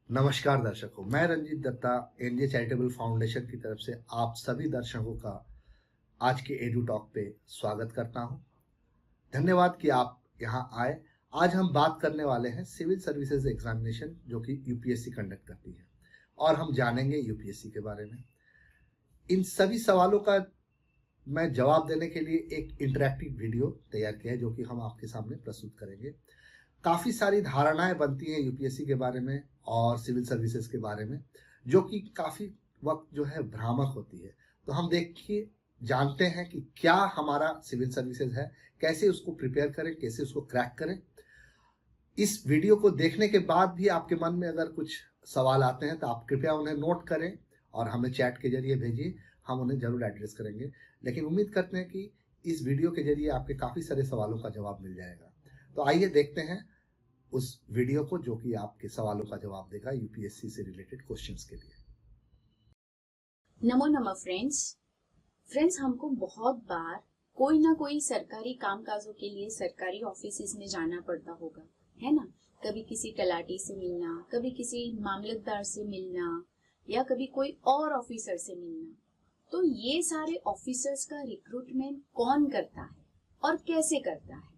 नमस्कार दर्शकों, मैं रंजीत दत्ता एनजीए चैरिटेबल फाउंडेशन की तरफ से आप सभी दर्शकों का आज के एडू टॉक पे स्वागत करता हूं। धन्यवाद कि आप यहां आए। आज हम बात करने वाले हैं सिविल सर्विसेज एग्जामिनेशन जो कि यूपीएससी कंडक्ट करती है और हम जानेंगे यूपीएससी के बारे में। इन सभी सवालों का मैं जवाब देने के लिए एक इंटरैक्टिव वीडियो तैयार किया है जो कि हम आपके सामने प्रस्तुत करेंगे। काफ़ी सारी धारणाएं बनती हैं यूपीएससी के बारे में और सिविल सर्विसेज के बारे में जो कि काफ़ी वक्त जो है भ्रामक होती है। तो हम देखिए जानते हैं कि क्या हमारा सिविल सर्विसेज है, कैसे उसको प्रिपेयर करें, कैसे उसको क्रैक करें। इस वीडियो को देखने के बाद भी आपके मन में अगर कुछ सवाल आते हैं तो आप कृपया उन्हें नोट करें और हमें चैट के जरिए भेजिए, हम उन्हें जरूर एड्रेस करेंगे। लेकिन उम्मीद करते हैं कि इस वीडियो के जरिए आपके काफ़ी सारे सवालों का जवाब मिल जाएगा। तो आइए देखते हैं उस वीडियो को जो कि आपके सवालों का जवाब देगा यूपीएससी से रिलेटेड क्वेश्चंस के लिए। नमो नमः फ्रेंड्स हमको बहुत बार कोई ना कोई सरकारी कामकाजों के लिए सरकारी ऑफिसेज में जाना पड़ता होगा, है ना। कभी किसी तलाटी से मिलना, कभी किसी मामलतदार से मिलना या कभी कोई और ऑफिसर से मिलना। तो ये सारे ऑफिसर्स का रिक्रूटमेंट कौन करता है और कैसे करता है,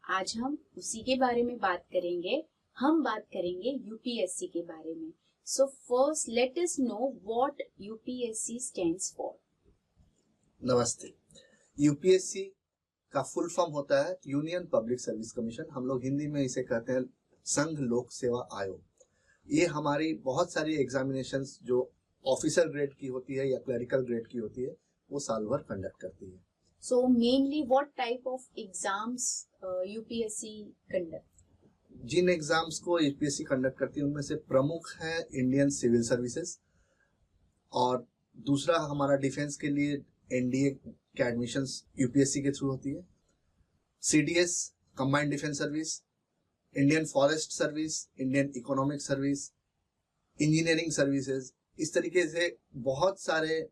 आज हम उसी के बारे में बात करेंगे। हम बात करेंगे यूपीएससी के बारे में। So first let us know what UPSC stands for. नमस्ते। यूपीएससी का फुल फॉर्म होता है यूनियन पब्लिक सर्विस कमीशन। हम लोग हिंदी में इसे कहते हैं संघ लोक सेवा आयोग। ये हमारी बहुत सारी एग्जामिनेशंस जो ऑफिसर ग्रेड की होती है या क्लरिकल ग्रेड की होती है वो साल भर कंडक्ट करती है। So mainly what type of exams UPSC conduct? जिन एग्जाम्स को यूपीएससी कंडक्ट करती है उनमें से प्रमुख है इंडियन सिविल सर्विसेज, और दूसरा हमारा डिफेंस के लिए एनडीए के एडमिशंस यूपीएससी के थ्रू होती है। CDS combined defence service, Indian forest service, Indian economic service, engineering services, इस तरीके से बहुत सारे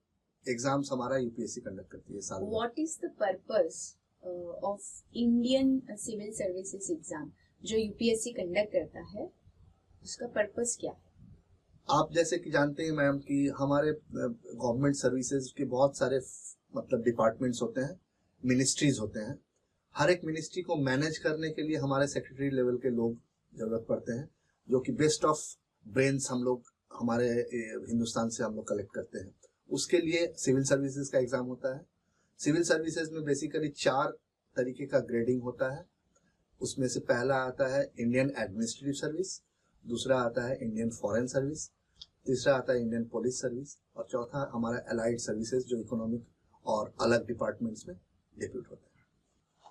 एग्जाम्स हमारा यूपीएससी कंडक्ट करती है साल में। What is the purpose of Indian civil services exam जो यूपीएससी कंडक्ट करता है, उसका पर्पस क्या है? आप जैसे कि जानते हैं मैम कि हमारे गवर्नमेंट सर्विसेज के बहुत सारे मतलब डिपार्टमेंट्स होते हैं, मिनिस्ट्रीज होते हैं। हर एक मिनिस्ट्री को मैनेज करने के लिए हमारे सेक्रेटरी लेवल के लोग जरूरत पड़ते हैं, जो कि बेस्ट ऑफ ब्रेन्स हम लोग हमारे हिंदुस्तान से हम लोग कलेक्ट करते हैं। उसके लिए सिविल सर्विसेज का एग्जाम होता है। सिविल सर्विसेज में बेसिकली 4 तरीके का ग्रेडिंग होता है। उसमें से पहला आता है इंडियन एडमिनिस्ट्रेटिव सर्विस, दूसरा आता है इंडियन फॉरेन सर्विस, तीसरा आता है इंडियन पुलिस सर्विस, और चौथा हमारा अलाइड सर्विसेज जो इकोनॉमिक और अलग डिपार्टमेंट्स में डिप्यूट होता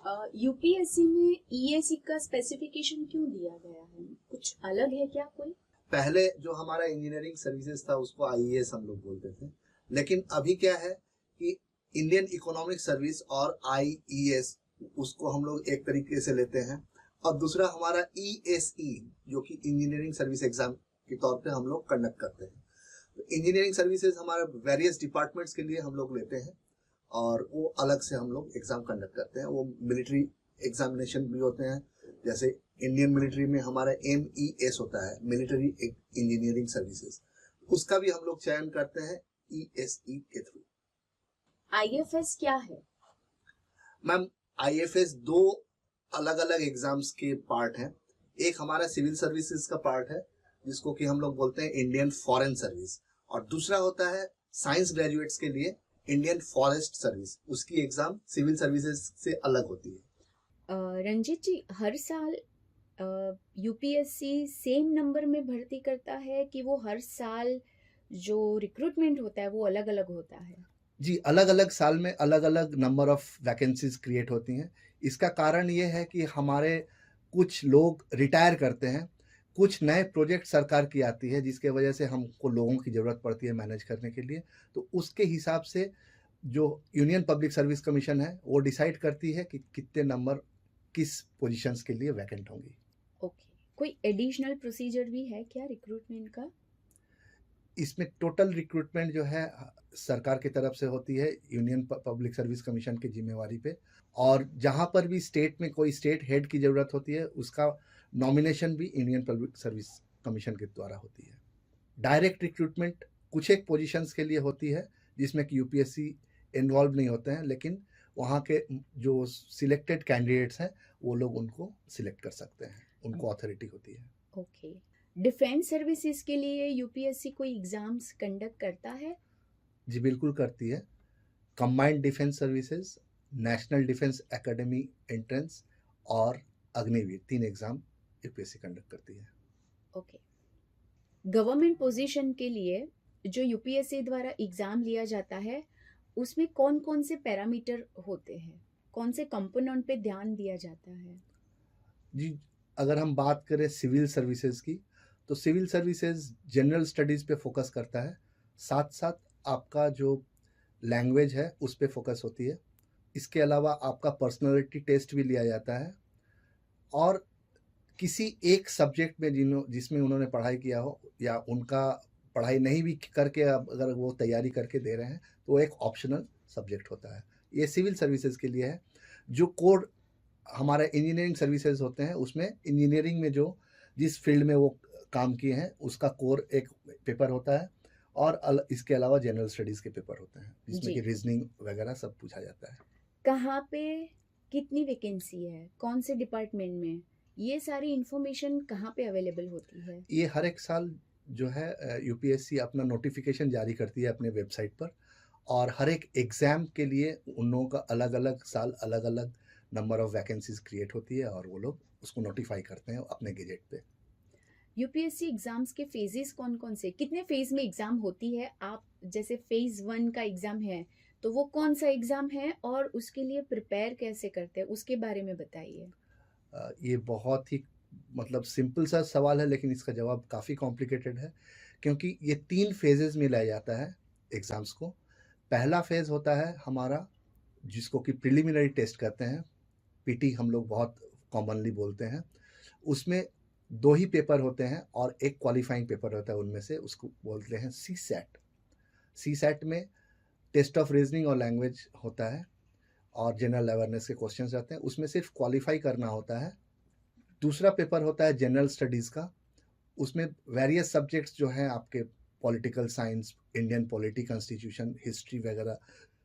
है। यूपीएससी में ईएसी का स्पेसिफिकेशन क्यों दिया गया है, कुछ अलग है क्या कोई? पहले जो हमारा इंजीनियरिंग सर्विसेज था उसको आईईएस हम लोग बोलते थे, लेकिन अभी क्या है कि इंडियन इकोनॉमिक सर्विस और आईईएस उसको हम लोग एक तरीके से लेते हैं, और दूसरा हमारा ईएसई जो कि इंजीनियरिंग सर्विस एग्जाम के तौर पे हम लोग कंडक्ट करते हैं। तो इंजीनियरिंग सर्विसेज हमारे वेरियस डिपार्टमेंट्स के लिए हम लोग लेते हैं और वो अलग से हम लोग एग्जाम कंडक्ट करते हैं। वो मिलिट्री एग्जामिनेशन भी होते हैं, जैसे इंडियन मिलिट्री में हमारा MES होता है, मिलिट्री इंजीनियरिंग सर्विसेज, उसका भी हम लोग चयन करते हैं ESE के थ्रू। आईएफएस क्या है? मैम आईएफएस 2 अलग अलग एग्जाम्स के पार्ट हैं। एक हमारा सिविल सर्विसेज का पार्ट है जिसको कि हम लोग बोलते हैं इंडियन फॉरेन सर्विस, और दूसरा होता है साइंस ग्रेजुएट्स के लिए इंडियन फॉरेस्ट सर्विस। उसकी एग्जाम सिविल सर्विसेज से अलग होती है। रंजीत जी, हर साल यूपीएससी सेम नंबर में भर्ती करता है कि वो हर साल जो रिक्रूटमेंट होता है वो अलग अलग होता है? जी, अलग अलग साल में अलग अलग नंबर ऑफ वैकेंसीज क्रिएट होती हैं। इसका कारण ये है कि हमारे कुछ लोग रिटायर करते हैं, कुछ नए प्रोजेक्ट सरकार की आती है जिसके वजह से हमको लोगों की ज़रूरत पड़ती है मैनेज करने के लिए। तो उसके हिसाब से जो यूनियन पब्लिक सर्विस कमीशन है वो डिसाइड करती है कि कितने नंबर किस पोजीशंस के लिए वैकेंट होंगी। ओके, कोई एडिशनल प्रोसीजर भी है क्या रिक्रूटमेंट का? इसमें टोटल रिक्रूटमेंट जो है सरकार की तरफ से होती है यूनियन पब्लिक सर्विस कमीशन की जिम्मेवारी पे, और जहाँ पर भी स्टेट में कोई स्टेट हेड की ज़रूरत होती है उसका नॉमिनेशन भी यूनियन पब्लिक सर्विस कमीशन के द्वारा होती है। डायरेक्ट रिक्रूटमेंट कुछ एक पोजीशंस के लिए होती है जिसमें कि यूपीएससी इन्वॉल्व नहीं होते हैं, लेकिन वहाँ के जो सिलेक्टेड कैंडिडेट्स हैं वो लोग उनको सिलेक्ट कर सकते हैं, उनको अथॉरिटी होती है। ओके। डिफेंस सर्विसेज के लिए यूपीएससी कोई एग्जाम्स कंडक्ट करता है? जी बिल्कुल करती है। Combined defence services, national defence academy entrance और अग्निवीर 3 एग्जाम यूपीएससी कंडक्ट करती है। ओके। गवर्नमेंट पोजीशन के लिए जो यूपीएससी द्वारा एग्जाम लिया जाता है उसमें कौन कौन से पैरामीटर होते हैं, कौन से कंपोनेंट पे ध्यान दिया जाता है? जी अगर हम बात करें सिविल सर्विसेज की, तो सिविल सर्विसेज जनरल स्टडीज़ पे फोकस करता है, साथ साथ आपका जो लैंग्वेज है उस पे फोकस होती है। इसके अलावा आपका पर्सनालिटी टेस्ट भी लिया जाता है और किसी एक सब्जेक्ट में जिसमें उन्होंने पढ़ाई किया हो या उनका पढ़ाई नहीं भी करके अगर वो तैयारी करके दे रहे हैं तो वो एक ऑप्शनल सब्जेक्ट होता है। ये सिविल सर्विसेज के लिए है। जो कोर हमारे इंजीनियरिंग सर्विसेज होते हैं उसमें इंजीनियरिंग में जो जिस फील्ड में वो काम किए हैं उसका कोर एक पेपर होता है और इसके अलावा जनरल स्टडीज़ के पेपर होते हैं जिसमें जी। कि रीजनिंग वगैरह सब पूछा जाता है। कहाँ पे कितनी वैकेंसी है, कौन से डिपार्टमेंट में, ये सारी इंफॉर्मेशन कहाँ पे अवेलेबल होती है? ये हर एक साल जो है यूपीएससी अपना नोटिफिकेशन जारी करती है अपने वेबसाइट पर और हर एक एग्ज़ाम के लिए उन लोगों का अलग अलग साल अलग अलग नंबर ऑफ वैकेंसीज क्रिएट होती है और वो लोग उसको नोटिफाई करते हैं अपने गेजेट पे। यूपीएससी एग्जाम्स के फेजेस कौन कौन से, कितने फेज में एग्जाम होती है? आप जैसे फेज 1 का एग्जाम है तो वो कौन सा एग्जाम है और उसके लिए प्रिपेयर कैसे करते हैं, उसके बारे में बताइए। ये बहुत ही मतलब सिंपल सा सवाल है लेकिन इसका जवाब काफ़ी कॉम्प्लिकेटेड है क्योंकि ये 3 फेजेस में लाया जाता है एग्ज़ाम्स को। पहला फेज़ होता है हमारा जिसको कि प्रिलिमिनरी टेस्ट कहते हैं, पीटी हम लोग बहुत कॉमनली बोलते हैं। उसमें 2 ही पेपर होते हैं और एक क्वालिफाइंग पेपर होता है उनमें से, उसको बोलते हैं सीसैट। सीसैट में टेस्ट ऑफ रीजनिंग और लैंग्वेज होता है और जनरल अवेयरनेस के क्वेश्चंस रहते हैं, उसमें सिर्फ क्वालिफाई करना होता है। दूसरा पेपर होता है जनरल स्टडीज़ का, उसमें वेरियस सब्जेक्ट्स जो हैं आपके political science, Indian polity, constitution, history वगैरह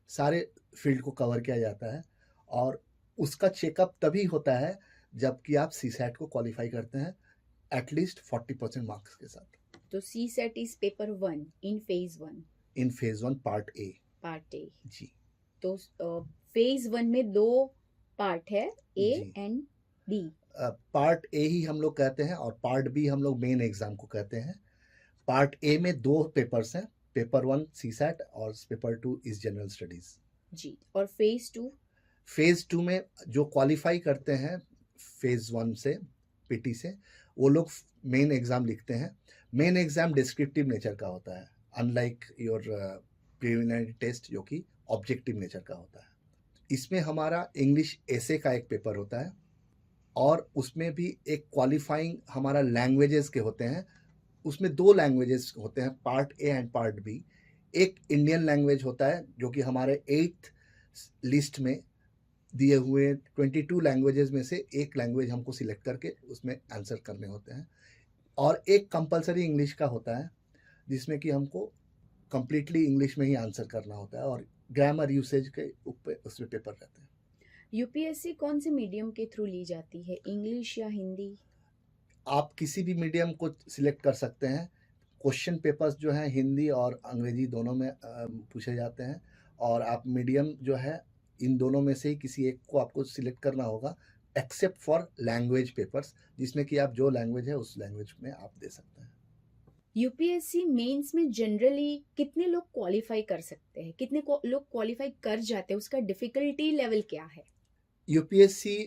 सारे फील्ड को कवर किया जाता है और उसका चेकअप तभी होता है जबकि आप सीसैट को क्वालिफाई करते हैं एटलीस्ट 40% मार्क्स के साथ। तो CSAT is paper 1 in phase 1। In phase 1 part A. Part A. जी। तो फेज 1 में 2 पार्ट है, ए जी। And B. पार्ट ए ही हम लोग कहते हैं और पार्ट बी हम लोग मेन एग्जाम को कहते हैं। पार्ट ए में 2 पेपर्स हैं, पेपर 1 सीसैट और पेपर 2 इज जनरल स्टडीज। जी। और फेज 2? फेज 2 में जो क्वालिफाई करते हैं फेज 1 से पीटी से वो लोग मेन एग्जाम लिखते हैं। मेन एग्जाम डिस्क्रिप्टिव नेचर का होता है, अनलाइक योर प्रिलिमिनरी टेस्ट जो कि ऑब्जेक्टिव नेचर का होता है। इसमें हमारा इंग्लिश एसे का एक पेपर होता है और उसमें भी एक क्वालिफाइंग हमारा लैंग्वेजेस के होते हैं। उसमें 2 लैंग्वेजेस होते हैं, part A and part B. एक इंडियन लैंग्वेज होता है जो कि हमारे 8th लिस्ट में दिए हुए 22 लैंग्वेजेस में से एक लैंग्वेज हमको सिलेक्ट करके उसमें आंसर करने होते हैं और एक कंपलसरी इंग्लिश का होता है जिसमें कि हमको कंप्लीटली इंग्लिश में ही आंसर करना होता है और ग्रामर यूसेज के ऊपर उसमें पेपर रहते हैं। यूपीएससी कौन से मीडियम के थ्रू ली जाती है, इंग्लिश या हिंदी? आप किसी भी मीडियम को सिलेक्ट कर सकते हैं। क्वेश्चन पेपर्स जो हैं हिंदी और अंग्रेजी दोनों में पूछे जाते हैं और आप मीडियम जो है इन दोनों में से ही किसी एक को आपको सिलेक्ट करना होगा एक्सेप्ट फॉर लैंग्वेज पेपर्स जिसमें कि आप जो लैंग्वेज है उस लैंग्वेज में आप दे सकते हैं। यूपीएससी मेंस में जनरली कितने लोग क्वालिफाई कर सकते हैं, कितने लोग क्वालिफाई कर जाते हैं, उसका डिफिकल्टी लेवल क्या है? यूपीएससी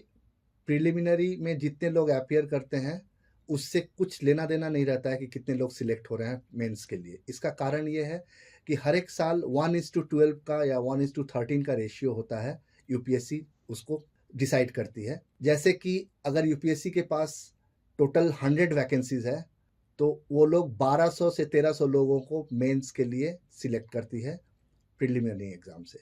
प्रिलिमिनरी में जितने लोग अपीयर करते हैं उससे कुछ लेना देना नहीं रहता है कि कितने लोग सिलेक्ट हो रहे हैं मेंस के लिए। इसका कारण ये है कि हर एक साल 1:12 का या 1:13 का रेशियो होता है, यूपीएससी उसको डिसाइड करती है। जैसे कि अगर यूपीएससी के पास टोटल 100 वैकेंसीज है तो वो लोग 1200 से 1300 लोगों को मेंस के लिए सिलेक्ट करती है प्रिलिमिनरी एग्जाम से।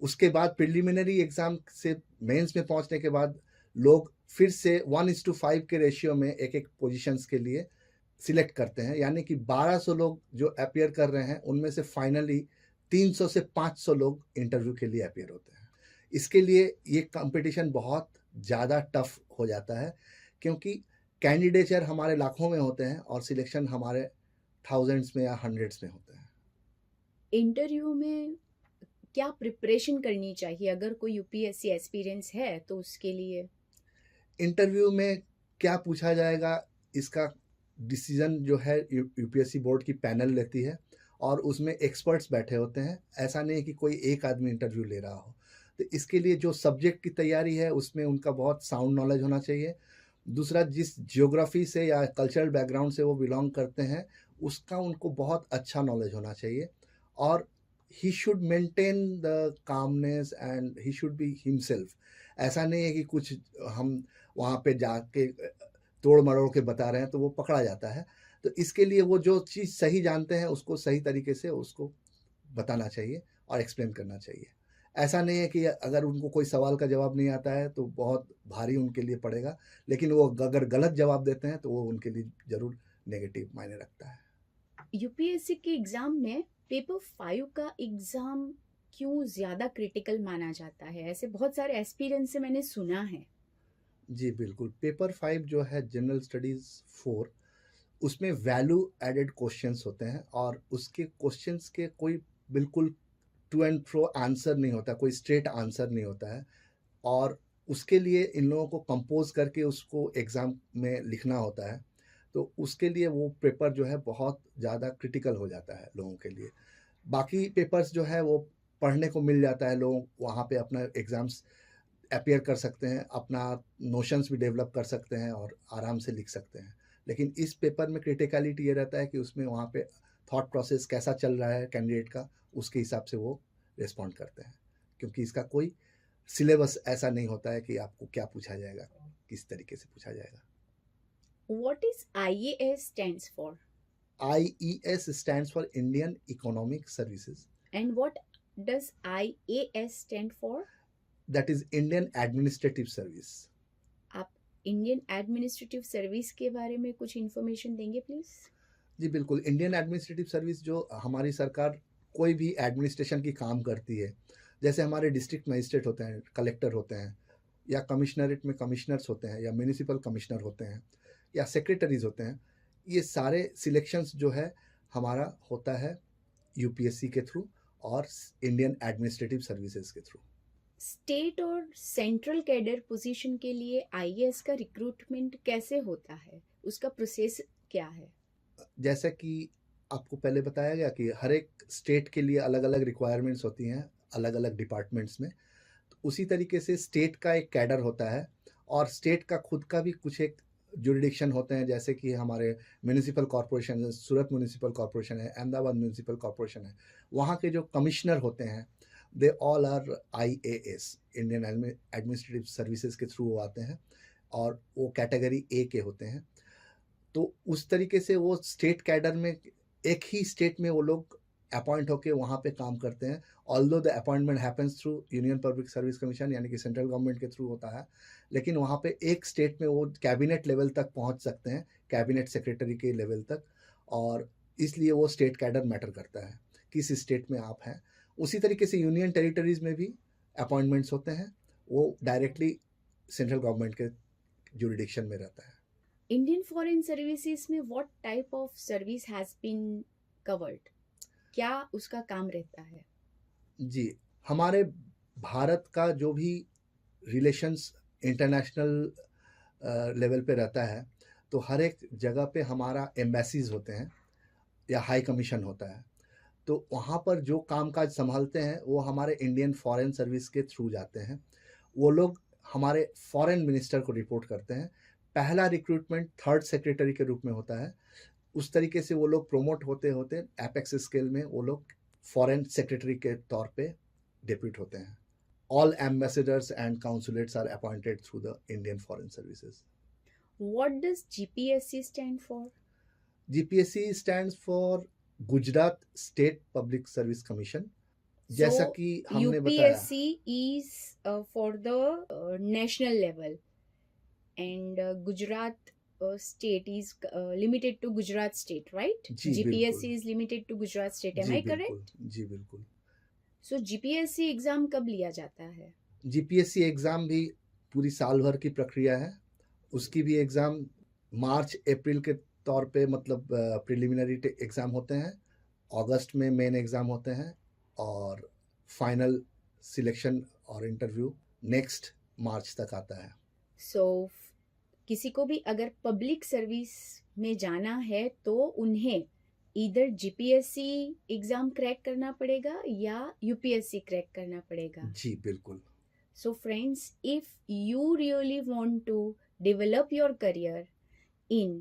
उसके बाद प्रिलिमिनरी एग्जाम से मेंस में पहुंचने के बाद लोग फिर से 1:5 के रेशियो में एक एक पोजीशंस के लिए सिलेक्ट करते हैं, यानी कि 1200 लोग जो अपियर कर रहे हैं उनमें से फाइनली 300 से 500 लोग इंटरव्यू के लिए अपियर होते हैं। इसके लिए ये कंपटीशन बहुत ज़्यादा टफ हो जाता है, क्योंकि कैंडिडेचर हमारे लाखों में होते हैं और सिलेक्शन हमारे थाउजेंड्स में या हंड्रेड्स में होते हैं। इंटरव्यू में क्या प्रिपरेशन करनी चाहिए अगर कोई यूपीएससी एक्सपीरियंस है तो उसके लिए? इंटरव्यू में क्या पूछा जाएगा, इसका डिसीजन जो है यूपीएससी बोर्ड की पैनल लेती है और उसमें एक्सपर्ट्स बैठे होते हैं। ऐसा नहीं है कि कोई एक आदमी इंटरव्यू ले रहा हो। तो इसके लिए जो सब्जेक्ट की तैयारी है उसमें उनका बहुत साउंड नॉलेज होना चाहिए। दूसरा, जिस जियोग्राफी से या कल्चरल बैकग्राउंड से वो बिलोंग करते हैं उसका उनको बहुत अच्छा नॉलेज होना चाहिए। और he should maintain the calmness and he should be himself. ऐसा नहीं है कि कुछ हम वहाँ पे जाके तोड़ मरोड़ के बता रहे हैं तो वो पकड़ा जाता है। तो इसके लिए वो जो चीज़ सही जानते हैं उसको सही तरीके से उसको बताना चाहिए और एक्सप्लेन करना चाहिए। ऐसा नहीं है कि अगर उनको कोई सवाल का जवाब नहीं आता है तो बहुत भारी उनके लिए पड़ेगा, लेकिन वो अगर गलत जवाब देते हैं तो वो उनके लिए ज़रूर नेगेटिव मायने रखता है। यूपीएससी के एग्जाम में पेपर 5 का एग्जाम क्यों ज्यादा क्रिटिकल माना जाता है? ऐसे बहुत सारे एक्सपीरियंस से मैंने सुना है। जी बिल्कुल, पेपर 5 जो है जनरल स्टडीज़ 4, उसमें वैल्यू एडेड क्वेश्चंस होते हैं और उसके क्वेश्चंस के कोई बिल्कुल टू एंड फ्रो आंसर नहीं होता, कोई स्ट्रेट आंसर नहीं होता है। और उसके लिए इन लोगों को कंपोज करके उसको एग्ज़ाम में लिखना होता है। तो उसके लिए वो पेपर जो है बहुत ज़्यादा क्रिटिकल हो जाता है लोगों के लिए। बाकी पेपर्स जो है वो पढ़ने को मिल जाता है, लोग वहाँ पे अपना एग्ज़ाम्स अपीयर कर सकते हैं, अपना नोशंस भी डेवलप कर सकते हैं और आराम से लिख सकते हैं। लेकिन इस पेपर में क्रिटिकलिटी ये रहता है कि उसमें वहाँ पे थॉट प्रोसेस कैसा चल रहा है कैंडिडेट का, उसके हिसाब से वो रिस्पॉन्ड करते हैं। क्योंकि इसका कोई सिलेबस ऐसा नहीं होता है कि आपको क्या पूछा जाएगा, किस तरीके से पूछा जाएगा। What is IAS stands for? IES stands for Indian economic services. And what does IAS stand for? That is Indian administrative service. आप इंडियन एडमिनिस्ट्रेटिव सर्विस के बारे में कुछ इन्फॉर्मेशन देंगे प्लीज? जी बिल्कुल, इंडियन एडमिनिस्ट्रेटिव सर्विस जो हमारी सरकार कोई भी एडमिनिस्ट्रेशन की काम करती है, जैसे हमारे डिस्ट्रिक्ट मजिस्ट्रेट होते हैं, कलेक्टर होते हैं, या कमिश्नरेट में कमिश्नर्स होते हैं, या म्यूनिसिपल कमिश्नर होते हैं, या सेक्रेटरीज होते हैं, ये सारे सिलेक्शंस जो है हमारा होता है यूपीएससी के थ्रू और इंडियन एडमिनिस्ट्रेटिव सर्विसेज के थ्रू। स्टेट और सेंट्रल कैडर पोजीशन के लिए आईएएस का रिक्रूटमेंट कैसे होता है? उसका प्रोसेस क्या है? जैसा कि आपको पहले बताया गया कि हर एक स्टेट के लिए अलग अलग रिक्वायरमेंट्स होती हैं अलग अलग डिपार्टमेंट्स में, तो उसी तरीके से स्टेट का एक कैडर होता है और स्टेट का खुद का भी कुछ एक जुरिडिक्शन होते हैं। जैसे कि हमारे म्यूनिसिपल कॉरपोरेशन है, सूरत म्यूनिसिपल कॉरपोरेशन है, अहमदाबाद म्यूनिसिपल कॉरपोरेशन है, वहाँ के जो कमिश्नर होते हैं they all are IAS, Indian administrative services के थ्रू वो आते हैं और वो कैटेगरी A के होते हैं। तो उस तरीके से वो स्टेट कैडर में एक ही स्टेट में वो लोग अपॉइंट होके वहाँ पे काम करते हैं। Although the appointment happens through union public service commission, यानी कि सेंट्रल गवर्नमेंट के थ्रू होता है, लेकिन वहाँ पे एक स्टेट में वो कैबिनेट लेवल तक पहुँच सकते हैं, कैबिनेट सेक्रेटरी के लेवल तक, और इसलिए वो स्टेट कैडर मैटर करता है किस स्टेट में आप हैं। उसी तरीके से यूनियन टेरिटरीज में भी अपॉइंटमेंट्स होते हैं, वो डायरेक्टली सेंट्रल गवर्नमेंट के जुरिडिक्शन में रहता है। इंडियन फॉरेन सर्विसेज में what type of service has been covered? क्या उसका काम रहता है? जी, हमारे भारत का जो भी रिलेशंस इंटरनेशनल लेवल पे रहता है, तो हर एक जगह पे हमारा एम्बेसीज होते हैं या हाई कमीशन होता है। तो वहाँ पर जो कामकाज संभालते हैं वो हमारे इंडियन फॉरेन सर्विस के थ्रू जाते हैं। वो लोग हमारे फॉरेन मिनिस्टर को रिपोर्ट करते हैं। पहला रिक्रूटमेंट थर्ड सेक्रेटरी के रूप में होता है। उस तरीके से वो लोग प्रोमोट होते होते एपेक्स स्केल में वो लोग फॉरेन सेक्रेटरी के तौर पे डेप्यूट होते हैं। All ambassadors and consulates are appointed through the Indian foreign services. What does GPSC stand for? GPSC stands for Gujarat state public service commission. जैसा कि हमने बताया, UPSC is for the national level and Gujarat state is limited to Gujarat state, right? जी GPSC बिल्कुल is limited to Gujarat state. Am जी I correct? बिल्कुल जी बिल्कुल। So GPSC exam कब लिया जाता है? जीपीएससी एग्ज़ाम भी पूरी साल भर की प्रक्रिया है। उसकी भी एग्ज़ाम मार्च अप्रैल के तौर पे मतलब प्रिलिमिनरी एग्ज़ाम होते हैं, अगस्त में मेन एग्ज़ाम होते हैं और फाइनल सिलेक्शन और इंटरव्यू नेक्स्ट मार्च तक आता है। So किसी को भी अगर पब्लिक सर्विस में जाना है तो उन्हें इधर जीपीएससी एग्जाम क्रैक करना पड़ेगा या यूपीएससी क्रैक करना पड़ेगा। जी बिल्कुल। So friends, if you really want to develop your career in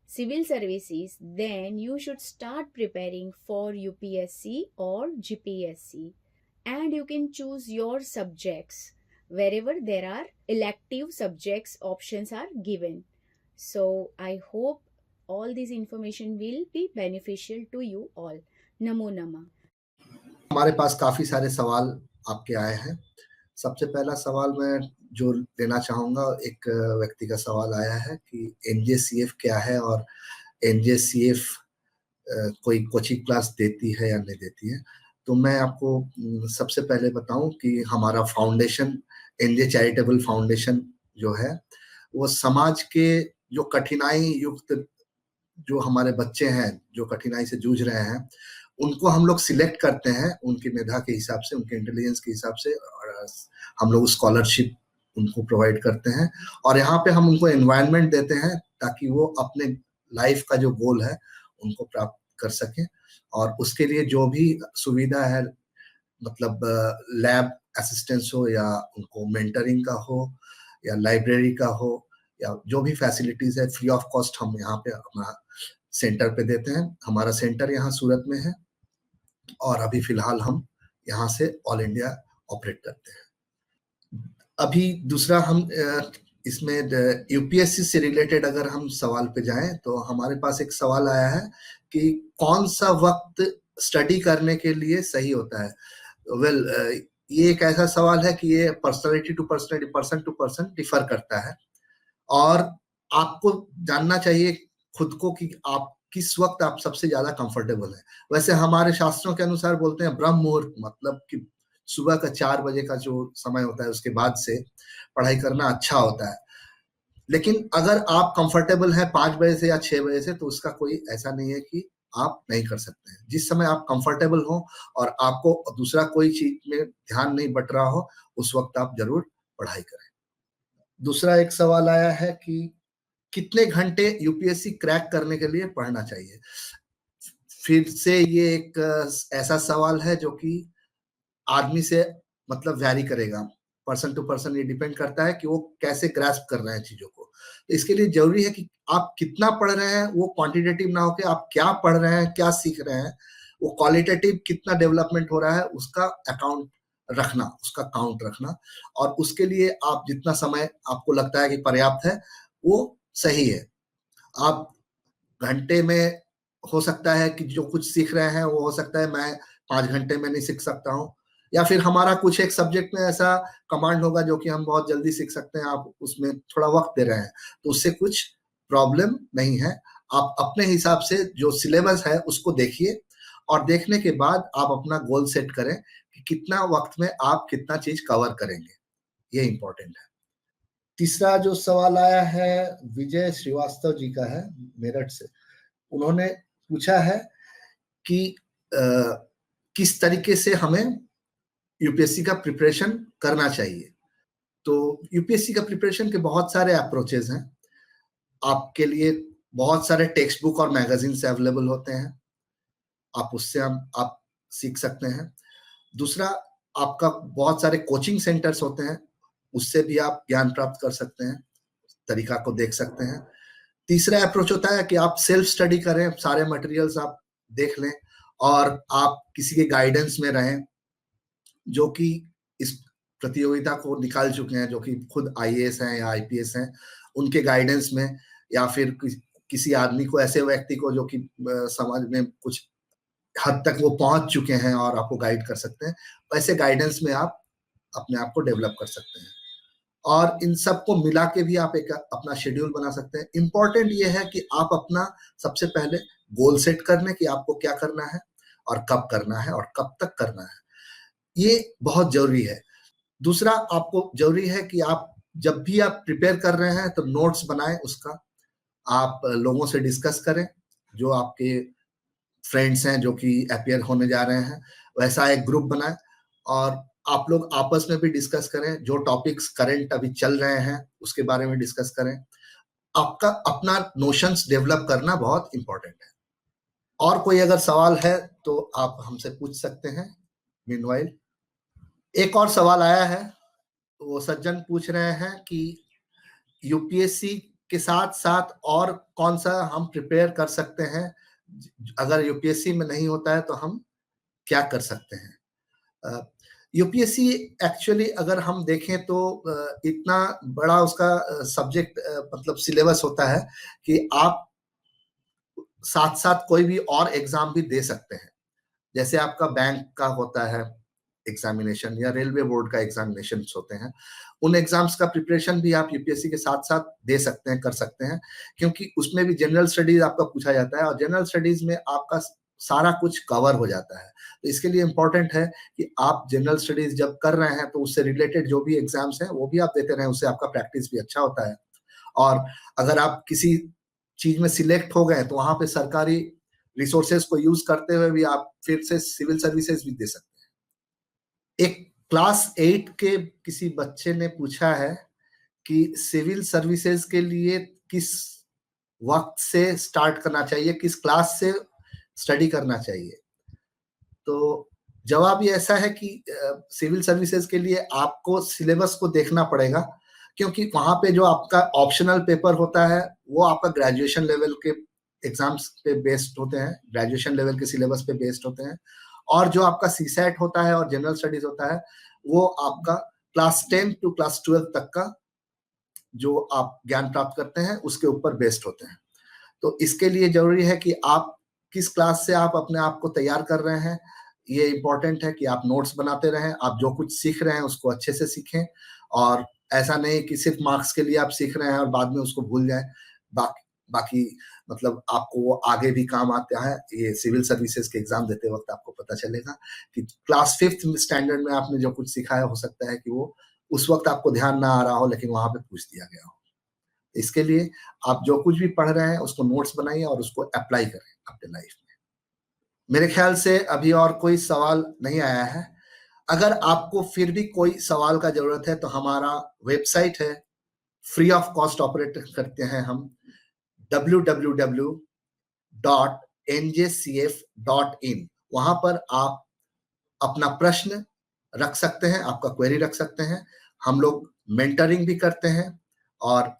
civil services, then you should start preparing for UPSC or GPSC, and you can choose your subjects wherever there are elective subjects options are given. So I hope all this information will be beneficial to you all. Namo Nama. हमारे पास काफी सारे सवाल आपके आए हैं। सबसे पहला सवाल मैं जो लेना चाहूंगा, एक व्यक्ति का सवाल आया है कि एनजेसीएफ क्या है और एनजेसीएफ कोई कोचिंग क्लास देती है या नहीं देती है। तो मैं आपको सबसे पहले बताऊं कि हमारा फाउंडेशन एनजे चैरिटेबल फाउंडेशन जो है वो समाज के जो कठिनाई युक्त जो हमारे बच्चे हैं जो कठिनाई से जूझ रहे हैं उनको हम लोग सिलेक्ट करते हैं उनकी मेधा के हिसाब से, उनके इंटेलिजेंस के हिसाब से, और हम लोग स्कॉलरशिप उनको प्रोवाइड करते हैं और यहाँ पे हम उनको एनवायरनमेंट देते हैं ताकि वो अपने लाइफ का जो गोल है उनको प्राप्त कर सकें। और उसके लिए जो भी सुविधा है, मतलब लैब असिस्टेंस हो या उनको मेंटरिंग का हो या लाइब्रेरी का हो या जो भी फैसिलिटीज है, फ्री ऑफ कॉस्ट हम यहाँ पे हमारा सेंटर पे देते हैं। हमारा सेंटर यहाँ सूरत में है और अभी फिलहाल हम यहाँ से ऑल इंडिया ऑपरेट करते हैं। अभी दूसरा हम इसमें यूपीएससी से रिलेटेड अगर हम सवाल पे जाएं तो हमारे पास एक सवाल आया है कि कौन सा वक्त स्टडी करने के लिए सही होता है। वेल ये एक ऐसा सवाल है कि ये personality to personality, person to person differ करता है और आपको जानना चाहिए खुद को कि आप किस वक्त आप सबसे ज्यादा कंफर्टेबल है। वैसे हमारे शास्त्रों के अनुसार बोलते हैं ब्रह्म मुहूर्त, मतलब कि सुबह का 4 बजे का जो समय होता है उसके बाद से पढ़ाई करना अच्छा होता है। लेकिन अगर आप कंफर्टेबल हैं 5 बजे से या 6 बजे से तो उसका कोई ऐसा नहीं है कि आप नहीं कर सकते हैं। जिस समय आप कंफर्टेबल हो और आपको दूसरा कोई चीज में ध्यान नहीं बट रहा हो उस वक्त आप जरूर पढ़ाई करें। दूसरा एक सवाल आया है कि कितने घंटे यूपीएससी क्रैक करने के लिए पढ़ना चाहिए। फिर से ये एक ऐसा सवाल है जो कि आदमी से मतलब वैरी करेगा, पर्सन टू पर्सन ये डिपेंड करता है कि वो कैसे ग्रास्प कर रहे हैं चीजों को। तो इसके लिए जरूरी है कि आप कितना पढ़ रहे हैं वो क्वांटिटेटिव ना होके आप क्या पढ़ रहे हैं, क्या सीख रहे हैं, वो क्वालिटेटिव कितना डेवलपमेंट हो रहा है उसका अकाउंट रखना, उसका काउंट रखना। और उसके लिए आप जितना समय आपको लगता है कि पर्याप्त है वो सही है। आप घंटे में हो सकता है कि जो कुछ सीख रहे हैं वो हो सकता है मैं 5 घंटे में नहीं सीख सकता हूँ, या फिर हमारा कुछ एक सब्जेक्ट में ऐसा कमांड होगा जो कि हम बहुत जल्दी सीख सकते हैं, आप उसमें थोड़ा वक्त दे रहे हैं तो उससे कुछ प्रॉब्लम नहीं है। आप अपने हिसाब से जो सिलेबस है उसको देखिए और देखने के बाद आप अपना गोल सेट करें कि कितना वक्त में आप कितना चीज कवर करेंगे, ये इंपॉर्टेंट है। तीसरा जो सवाल आया है विजय श्रीवास्तव जी का है मेरठ से। उन्होंने पूछा है कि किस तरीके से हमें यूपीएससी का प्रिपरेशन करना चाहिए। तो यूपीएससी का प्रिपरेशन के बहुत सारे अप्रोचेस हैं। आपके लिए बहुत सारे टेक्स्ट बुक और मैगजीन्स अवेलेबल होते हैं, आप उससे आप सीख सकते हैं। दूसरा, आपका बहुत सारे कोचिंग सेंटर्स होते हैं, उससे भी आप ज्ञान प्राप्त कर सकते हैं, तरीका को देख सकते हैं। तीसरा अप्रोच होता है कि आप सेल्फ स्टडी करें, सारे मटेरियल्स आप देख लें और आप किसी के गाइडेंस में रहें जो कि इस प्रतियोगिता को निकाल चुके हैं, जो कि खुद आईएएस हैं या आईपीएस हैं, उनके गाइडेंस में, या फिर किसी आदमी को, ऐसे व्यक्ति को जो कि समाज में कुछ हद तक वो पहुंच चुके हैं और आपको गाइड कर सकते हैं, वैसे गाइडेंस में आप अपने आप को डेवलप कर सकते हैं। और इन सबको मिला के भी आप एक अपना शेड्यूल बना सकते हैं। इंपॉर्टेंट ये है कि आप अपना सबसे पहले गोल सेट कर लें कि आपको क्या करना है और कब करना है और कब तक करना है, ये बहुत जरूरी है। दूसरा, आपको जरूरी है कि आप जब भी आप प्रिपेयर कर रहे हैं तो नोट्स बनाएं, उसका आप लोगों से डिस्कस करें, जो आपके फ्रेंड्स हैं जो कि अपियर होने जा रहे हैं, वैसा एक ग्रुप बनाएं और आप लोग आपस में भी डिस्कस करें, जो टॉपिक्स करंट अभी चल रहे हैं उसके बारे में डिस्कस करें। आपका अपना नोशंस डेवलप करना बहुत इंपॉर्टेंट है। और कोई अगर सवाल है तो आप हमसे पूछ सकते हैं। मीनवाइल एक और सवाल आया है, वो सज्जन पूछ रहे हैं कि यूपीएससी के साथ साथ और कौन सा हम प्रिपेयर कर सकते हैं, अगर यूपीएससी में नहीं होता है तो हम क्या कर सकते हैं। यूपीएससी एक्चुअली अगर हम देखें तो इतना बड़ा उसका सब्जेक्ट मतलब सिलेबस होता है कि आप साथ साथ कोई भी और एग्जाम भी दे सकते हैं। जैसे आपका बैंक का होता है एग्जामिनेशन या रेलवे बोर्ड का एग्जामिनेशन होते हैं, उन एग्जाम्स का प्रिपरेशन भी आप यूपीएससी के साथ साथ दे सकते हैं, कर सकते हैं, क्योंकि उसमें भी जनरल स्टडीज आपका पूछा जाता है और जनरल स्टडीज में आपका सारा कुछ कवर हो जाता है। तो इसके लिए इंपॉर्टेंट है कि आप जनरल स्टडीज जब कर रहे हैं तो उससे रिलेटेड जो भी एग्जाम्स हैं वो भी आप देते रहें, उससे आपका प्रैक्टिस भी अच्छा होता है। और अगर आप किसी चीज में सिलेक्ट हो गए तो वहां पे सरकारी रिसोर्सेज को यूज करते हुए भी आप फिर से सिविल सर्विसेज भी दे सकते हैं। एक क्लास 8 के किसी बच्चे ने पूछा है कि सिविल सर्विसेज के लिए किस वक्त से स्टार्ट करना चाहिए, किस क्लास से स्टडी करना चाहिए। तो जवाब ये ऐसा है कि सिविल सर्विसेज के लिए आपको सिलेबस को देखना पड़ेगा, क्योंकि वहां पे जो आपका ऑप्शनल पेपर होता है वो आपका ग्रेजुएशन लेवल के एग्जाम्स पे बेस्ड होते हैं, ग्रेजुएशन लेवल के सिलेबस पे बेस्ड होते हैं, और जो आपका सीसैट होता है और जनरल स्टडीज होता है वो आपका क्लास 10 टू क्लास 12 तक का जो आप ज्ञान प्राप्त करते हैं उसके ऊपर बेस्ड होते हैं। तो इसके लिए जरूरी है कि आप किस क्लास से आप अपने आप को तैयार कर रहे हैं, ये इंपॉर्टेंट है कि आप नोट्स बनाते रहें, आप जो कुछ सीख रहे हैं उसको अच्छे से सीखें, और ऐसा नहीं कि सिर्फ मार्क्स के लिए आप सीख रहे हैं और बाद में उसको भूल जाएं। बाकी मतलब आपको वो आगे भी काम आता है। ये सिविल सर्विसेज के एग्जाम देते वक्त आपको पता चलेगा कि क्लास 5th स्टैंडर्ड में आपने जो कुछ सीखा है हो सकता है कि वो उस वक्त आपको ध्यान ना आ रहा हो, लेकिन वहां पे पूछ दिया गया हो। इसके लिए आप जो कुछ भी पढ़ रहे हैं उसको नोट्स बनाइए और उसको अप्लाई करें अपने लाइफ में। मेरे ख्याल से अभी और कोई सवाल नहीं आया है। अगर आपको फिर भी कोई सवाल का जरूरत है तो हमारा वेबसाइट है, फ्री ऑफ कॉस्ट ऑपरेट करते हैं हम, www.njcf.in। वहां पर आप अपना प्रश्न रख सकते हैं, आपका क्वेरी रख सकते हैं। हम लोग मेंटरिंग भी करते हैं और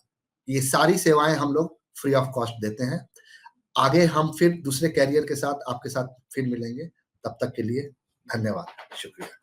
ये सारी सेवाएं हम लोग फ्री ऑफ कॉस्ट देते हैं। आगे हम फिर दूसरे कैरियर के साथ आपके साथ फिर मिलेंगे। तब तक के लिए धन्यवाद, शुक्रिया।